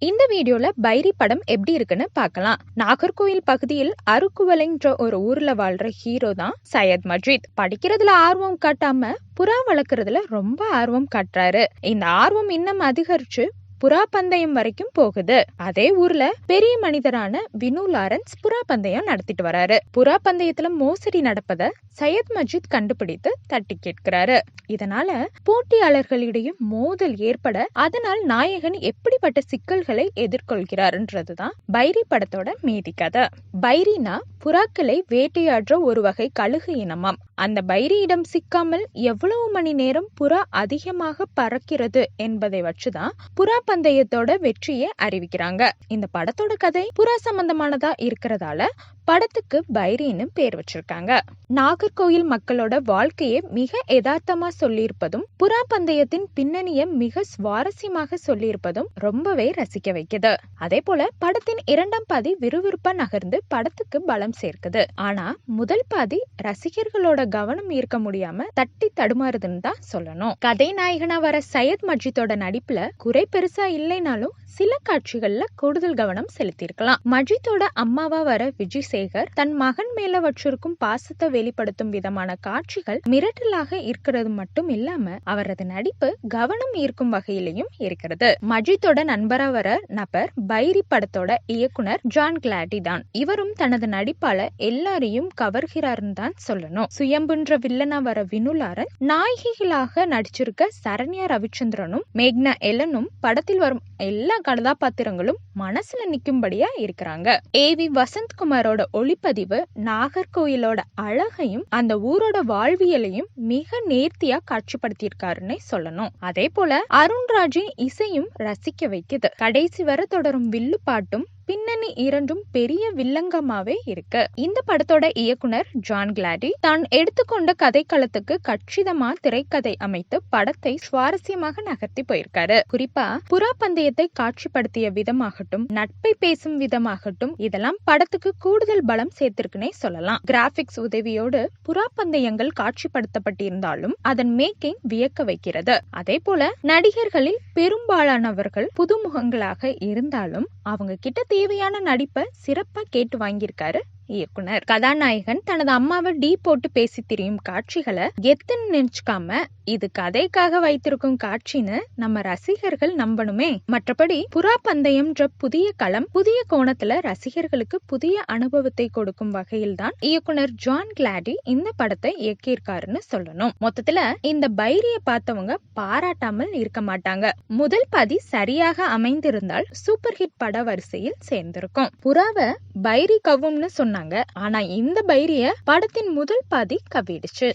இந்த வீடியோல பைரி படம் எப்படி இருக்குன்னு பார்க்கலாம். நாகர்கோயில் பகுதியில் அருக்குவலைன்ற ஒரு ஊர்ல வாழ்ற ஹீரோ தான் சையத் மஜீத். படிக்கிறதுல ஆர்வம் காட்டாம புறா வளர்க்கறதுல ரொம்ப ஆர்வம் காட்டுறாரு. இந்த ஆர்வம் இன்னும் அதிகரிச்சு புறா பந்தயம் வரைக்கும் போகுது. அதே ஊர்ல பெரிய மனிதரான வினு லாரன்ஸ் புறா பந்தயம் நடத்திட்டு வராரு. புறா பந்தயத்துல மோசடி நடப்பத சையத் மஜீத் கண்டுபிடித்து தட்டி கேட்கிறாரு. இதனால போட்டியாளர்களிடையே மோதல் ஏற்பட அதனால் நாயகன் எப்படிப்பட்ட சிக்கல்களை எதிர்கொள்கிறாருன்றதுதான் பைரி படத்தோட மீதி கதை. பைரினா புறாக்களை வேட்டையாடுற ஒரு வகை கழுகு இனமாம். அந்த பைரியிடம் சிக்காமல் எவ்வளவு மணி நேரம் புறா அதிகமாக பறக்கிறது என்பதை வச்சுதான் புறா பந்தயத்தோட வெற்றியை அறிவிக்கிறாங்க. இந்த படத்தோட கதை புறா சம்பந்தமானதா இருக்கிறதால படத்துக்கு பைரின்னு பேர் வச்சிருக்காங்க. நாகர்கோயில் மக்களோட வாழ்க்கையை மிக யதார்த்தமா சொல்லியிருப்பதும் புறா பந்தயத்தின் பின்னணியை மிக சுவாரஸ்யமாக சொல்லியிருப்பதும் ரொம்பவே ரசிக்க வைக்குது. அதே போல படத்தின் இரண்டாம் பாதி விறுவிறுப்பா நகர்ந்து படத்துக்கு பலம் சேர்க்குது. ஆனா முதல் பாதி ரசிகர்களோட கவனம் ஈர்க்க முடியாம தட்டி தடுமாறுதுன்னு தான் சொல்லணும். கதை நாயகனா வர சையத் மஜீத்தோட நடிப்புல குறை பெருசா இல்லைனாலும் சில காட்சிகள்ல கூடுதல் கவனம் செலுத்தியிருக்கலாம். மஜீத்தோட அம்மாவா வர விஜய் சேகர் தன் மகன் மேல வச்சிருக்கும் பாசத்தை வெளிப்படுத்தும் விதமான காட்சிகள் மிரட்டலாக இருக்கிறது மட்டும் இல்லாம அவரது நடிப்பு கவனம் ஈர்க்கும் வகையிலையும் இருக்கிறது. மஜீத்தோட நண்பரா வர நபர் பைரி படத்தோட இயக்குனர் ஜான் கிளாடி தான். இவரும் தனது நடிப்பால எல்லாரையும் கவர்கிறாருன்னு தான் சொல்லணும். சுயம்புன்ற வில்லனா வர வினு லாரன்ஸ், நாயகிகளாக நடிச்சிருக்க சரண்யா ரவிச்சந்திரனும் மேக்னா எலனும் படத்தில் வரும் எல்லா கதாபாத்திரங்களும் மனசுல நிக்கும்படியா இருக்கிறாங்க. ஏவி வசந்த்குமாரோட ஒளிப்பதிவு நாகர்கோயிலோட அழகையும் அந்த ஊரோட வாழ்வியலையும் மிக நேர்த்தியா காட்சிப்படுத்தியிருக்காருன்னு சொல்லணும். அதே போல அருண்ராஜின் இசையும் ரசிக்க வைக்குது. கடைசி வர தொடரும் வில்லு பாட்டும் பின்னணி இரண்டும் பெரிய வில்லங்கமாவே இருக்கு. இந்த படத்தோட இயக்குனர் ஜான் கிளாடி தான் எடுத்துக்கொண்ட கதைக்களத்துக்கு கச்சிதமா திரைக்கதை அமைத்து படத்தை சுவாரஸ்யமாக நகர்த்தி போயிருக்காரு. குறிப்பா புறா பந்தயத்தை காட்சிப்படுத்திய விதமாகட்டும், நட்பை பேசும் விதமாகட்டும், இதெல்லாம் படத்துக்கு கூடுதல் பலம் சேர்த்திருக்குன்னே சொல்லலாம். கிராபிக்ஸ் உதவியோடு புறா பந்தயங்கள் காட்சிப்படுத்தப்பட்டிருந்தாலும் அதன் மேக்கிங் வியக்க வைக்கிறது. அதே போல நடிகர்களில் பெரும்பாலானவர்கள் புதுமுகங்களாக இருந்தாலும் அவங்க கிட்ட தேவையான நடிப்பை சிறப்பா கேட்டு வாங்கியிருக்காரு இயக்குனர். கதாநாயகன் தனது அம்மாவை டீ போட்டு பேசி திரியும் காட்சிகளை எத்தனை நினைச்சுக்காம இது கதைக்காக வைத்திருக்கும் காட்சின்னு நம்ம ரசிகர்கள் நம்பணுமே. மற்றபடி புறா பந்தயம்ன்ற புதிய களம் புதிய கோணத்துல ரசிகர்களுக்கு புதிய அனுபவத்தை கொடுக்கும் வகையில் தான் இயக்குனர் ஜான் கிளாடி இந்த படத்தை இயக்கியிருக்காருன்னு சொல்லணும். மொத்தத்துல இந்த பைரிய பார்த்தவங்க பாராட்டாமல் இருக்க மாட்டாங்க. முதல் பாதி சரியாக அமைந்திருந்தால் சூப்பர் ஹிட் பட வரிசையில் சேர்ந்திருக்கும். புறாவை பைரி கவ்வும்னு சொன்னாங்க. ஆனா இந்த பைரிய படத்தின் முதல் பாதி கவ்விடுச்சு.